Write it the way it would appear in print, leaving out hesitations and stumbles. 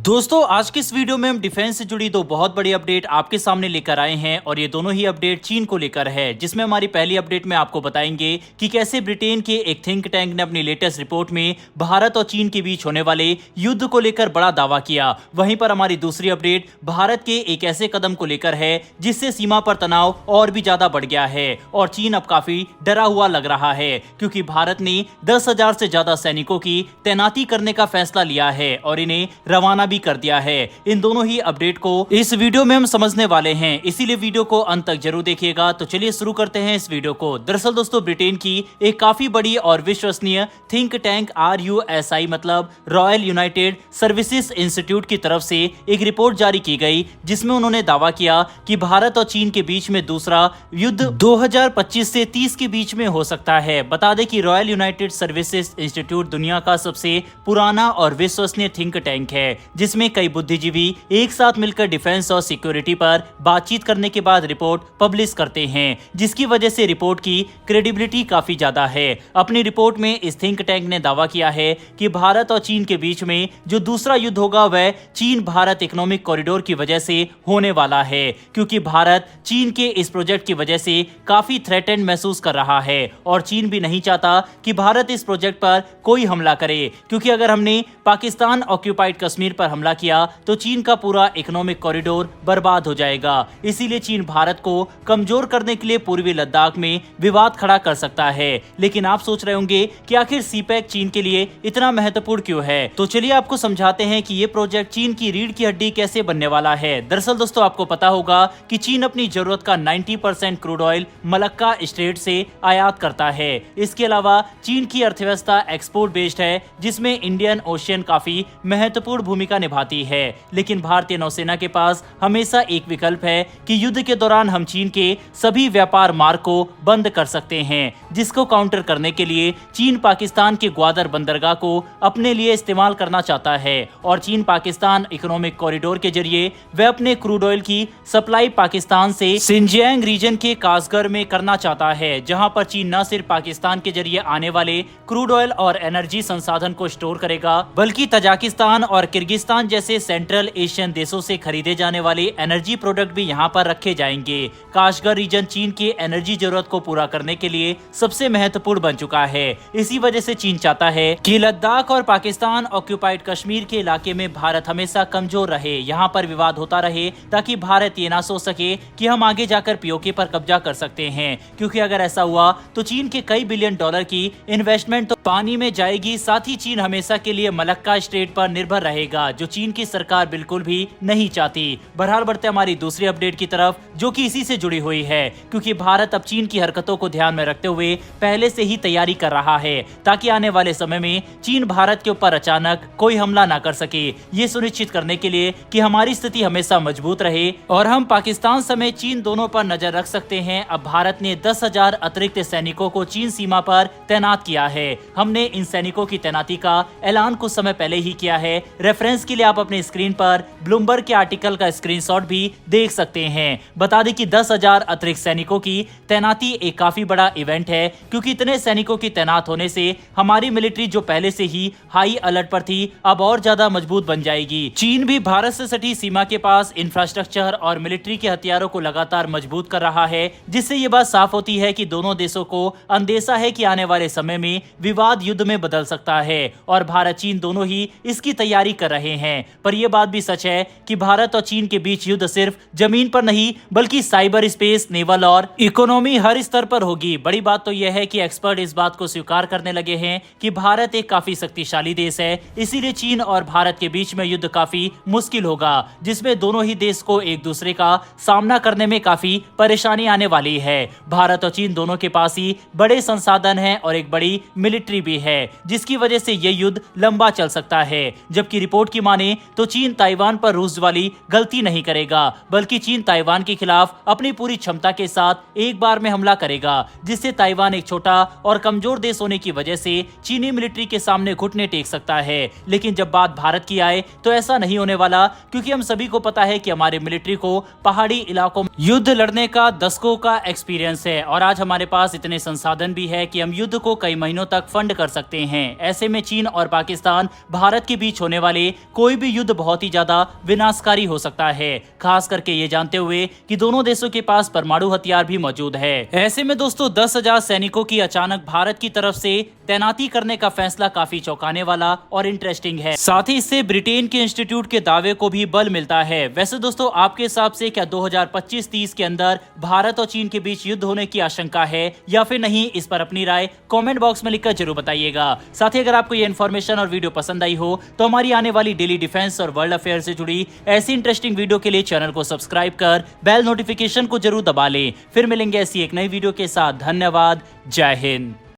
दोस्तों आज के इस वीडियो में हम डिफेंस से जुड़ी दो बहुत बड़ी अपडेट आपके सामने लेकर आए हैं और ये दोनों ही अपडेट चीन को लेकर है, जिसमें हमारी पहली अपडेट में आपको बताएंगे कि कैसे ब्रिटेन के एक थिंक टैंक ने अपनी लेटेस्ट रिपोर्ट में भारत और चीन के बीच होने वाले युद्ध को लेकर बड़ा दावा किया। वहीं पर हमारी दूसरी अपडेट भारत के एक ऐसे कदम को लेकर है जिससे सीमा पर तनाव और भी ज्यादा बढ़ गया है और चीन अब काफी डरा हुआ लग रहा है, क्योंकि भारत ने 10,000 से ज्यादा सैनिकों की तैनाती करने का फैसला लिया है और इन्हें रवाना भी कर दिया है। इन दोनों ही अपडेट को इस वीडियो में हम समझने वाले हैं, इसीलिए वीडियो को अंत तक जरूर देखिएगा। तो चलिए शुरू करते हैं इस वीडियो को। दरअसल दोस्तों ब्रिटेन की एक काफी बड़ी और विश्वसनीय थिंक टैंक RUSI मतलब रॉयल यूनाइटेड सर्विसेज इंस्टीट्यूट की तरफ से एक रिपोर्ट जारी की गई, जिसमें उन्होंने दावा किया कि भारत और चीन के बीच में दूसरा युद्ध 2025 से 30 के बीच में हो सकता है। बता दें कि रॉयल यूनाइटेड सर्विसेज इंस्टीट्यूट दुनिया का सबसे पुराना और विश्वसनीय थिंक टैंक है, जिसमें कई बुद्धिजीवी एक साथ मिलकर डिफेंस और सिक्योरिटी पर बातचीत करने के बाद रिपोर्ट पब्लिश करते हैं, जिसकी वजह से रिपोर्ट की क्रेडिबिलिटी काफी ज्यादा है। अपनी रिपोर्ट में इस थिंक टैंक ने दावा किया है कि भारत और चीन के बीच में जो दूसरा युद्ध होगा वह चीन भारत इकोनॉमिक कॉरिडोर की वजह से होने वाला है, क्योंकि भारत चीन के इस प्रोजेक्ट की वजह से काफी थ्रेटेंड महसूस कर रहा है और चीन भी नहीं चाहता कि भारत इस प्रोजेक्ट पर कोई हमला करे, क्योंकि अगर हमने पाकिस्तान ऑक्यूपाइड कश्मीर पर हमला किया तो चीन का पूरा इकोनॉमिक कॉरिडोर बर्बाद हो जाएगा। इसीलिए चीन भारत को कमजोर करने के लिए पूर्वी लद्दाख में विवाद खड़ा कर सकता है। लेकिन आप सोच रहे होंगे कि आखिर सीपैक चीन के लिए इतना महत्वपूर्ण क्यों है, तो चलिए आपको समझाते हैं कि ये प्रोजेक्ट चीन की रीढ़ की हड्डी कैसे बनने वाला है। दरअसल दोस्तों आपको पता होगा कि चीन अपनी जरूरत का 90% क्रूड ऑयल मलक्का स्ट्रेट से आयात करता है। इसके अलावा चीन की अर्थव्यवस्था एक्सपोर्ट बेस्ड है, जिसमें इंडियन ओशियन काफी महत्वपूर्ण भूमिका निभाती है। लेकिन भारतीय नौसेना के पास हमेशा एक विकल्प है कि युद्ध के दौरान हम चीन के सभी व्यापार मार्ग को बंद कर सकते हैं, जिसको काउंटर करने के लिए चीन पाकिस्तान के ग्वादर बंदरगाह को अपने लिए इस्तेमाल करना चाहता है और चीन पाकिस्तान इकोनॉमिक कॉरिडोर के जरिए वह अपने क्रूड ऑयल की सप्लाई पाकिस्तान से सिंजियांग रीजन के कासगर में करना चाहता है, जहां पर चीन न सिर्फ पाकिस्तान के जरिए आने वाले क्रूड ऑयल और एनर्जी संसाधन को स्टोर करेगा, बल्कि तजाकिस्तान और किर्गिस्तान जैसे सेंट्रल एशियन देशों से खरीदे जाने वाले एनर्जी प्रोडक्ट भी यहां पर रखे जाएंगे। काशगर रीजन चीन की एनर्जी जरूरत को पूरा करने के लिए सबसे महत्वपूर्ण बन चुका है। इसी वजह से चीन चाहता है कि लद्दाख और पाकिस्तान ऑक्यूपाइड कश्मीर के इलाके में भारत हमेशा कमजोर रहे, यहाँ पर विवाद होता रहे, ताकि भारत ये ना सोच सके कि हम आगे जाकर POK पर कब्जा कर सकते हैं, क्योंकि अगर ऐसा हुआ तो चीन के कई बिलियन डॉलर की इन्वेस्टमेंट तो पानी में जाएगी। साथ ही चीन हमेशा के लिए मलक्का स्ट्रेट पर निर्भर रहेगा, जो चीन की सरकार बिल्कुल भी नहीं चाहती। बहरहाल बढ़ते हमारी दूसरी अपडेट की तरफ, जो कि इसी से जुड़ी हुई है, क्योंकि भारत अब चीन की हरकतों को ध्यान में रखते हुए पहले से ही तैयारी कर रहा है, ताकि आने वाले समय में चीन भारत के ऊपर अचानक कोई हमला ना कर सके। ये सुनिश्चित करने के लिए कि हमारी स्थिति हमेशा मजबूत रहे और हम पाकिस्तान समेत चीन दोनों पर नजर रख सकते हैं, अब भारत ने 10,000 अतिरिक्त सैनिकों को चीन सीमा पर तैनात किया है। हमने इन सैनिकों की तैनाती का ऐलान कुछ समय पहले ही किया है। रेफरेंस के लिए आप अपनी स्क्रीन पर ब्लूमबर्ग के आर्टिकल का स्क्रीनशॉट भी देख सकते हैं। बता दें कि 10,000 अतिरिक्त सैनिकों की तैनाती एक काफी बड़ा इवेंट है, क्योंकि इतने सैनिकों की तैनात होने से हमारी मिलिट्री जो पहले से ही हाई अलर्ट पर थी अब और ज्यादा मजबूत बन जाएगी। चीन भी भारत से सटी सीमा के पास इंफ्रास्ट्रक्चर और मिलिट्री के हथियारों को लगातार मजबूत कर रहा है, जिससे ये बात साफ होती है कि दोनों देशों को अंदेशा है कि आने वाले समय में विवाद युद्ध में बदल सकता है और भारत चीन दोनों ही इसकी तैयारी कर रहे हैं। पर यह बात भी सच है कि भारत और चीन के बीच युद्ध सिर्फ जमीन पर नहीं बल्कि साइबर स्पेस, नेवल और इकोनॉमी हर स्तर पर होगी। बड़ी बात तो यह है कि एक्सपर्ट इस बात को स्वीकार करने लगे हैं कि भारत एक काफी शक्तिशाली देश है, इसीलिए चीन और भारत के बीच में युद्ध काफी मुश्किल होगा, जिसमें दोनों ही देश को एक दूसरे का सामना करने में काफी परेशानी आने वाली है। भारत और चीन दोनों के पास ही बड़े संसाधन हैं और एक बड़ी मिलिट्री भी है, जिसकी वजह से यह युद्ध लंबा चल सकता है। जबकि रिपोर्ट की माने तो चीन ताइवान पर रूस वाली गलती नहीं करेगा, बल्कि चीन ताइवान के खिलाफ अपनी पूरी क्षमता के साथ एक बार में हमला करेगा, जिससे ताइवान एक छोटा और कमजोर देश होने की वजह से चीनी मिलिट्री के सामने घुटने टेक सकता है। लेकिन जब बात भारत की आए तो ऐसा नहीं होने वाला, क्योंकि हम सभी को पता है कि हमारे मिलिट्री को पहाड़ी इलाकों में युद्ध लड़ने का दशकों का एक्सपीरियंस है और आज हमारे पास इतने संसाधन भी है कि हम युद्ध को कई महीनों तक फंड कर सकते हैं। ऐसे में चीन और पाकिस्तान भारत के बीच होने वाले कोई भी युद्ध बहुत ही ज्यादा विनाशकारी हो सकता है, खास करके ये जानते हुए कि दोनों देशों के पास परमाणु हथियार भी मौजूद है। ऐसे में दोस्तों 10,000 सैनिकों की अचानक भारत की तरफ से तैनाती करने का फैसला काफी चौंकाने वाला और इंटरेस्टिंग है। साथ ही इससे ब्रिटेन के इंस्टीट्यूट के दावे को भी बल मिलता है। वैसे दोस्तों आपके हिसाब से क्या 2025-30 के अंदर भारत और चीन के बीच युद्ध होने की आशंका है या फिर नहीं? इस पर अपनी राय कमेंट बॉक्स में लिखकर जरूर बताइएगा। साथ ही अगर आपको ये इन्फॉर्मेशन और वीडियो पसंद आई हो तो हमारी आने वाली डेली डिफेंस और वर्ल्ड अफेयर से जुड़ी ऐसी इंटरेस्टिंग वीडियो के लिए चैनल को सब्सक्राइब कर बेल नोटिफिकेशन को जरूर दबा लें। फिर मिलेंगे ऐसी एक नई वीडियो के साथ। धन्यवाद। जय हिंद।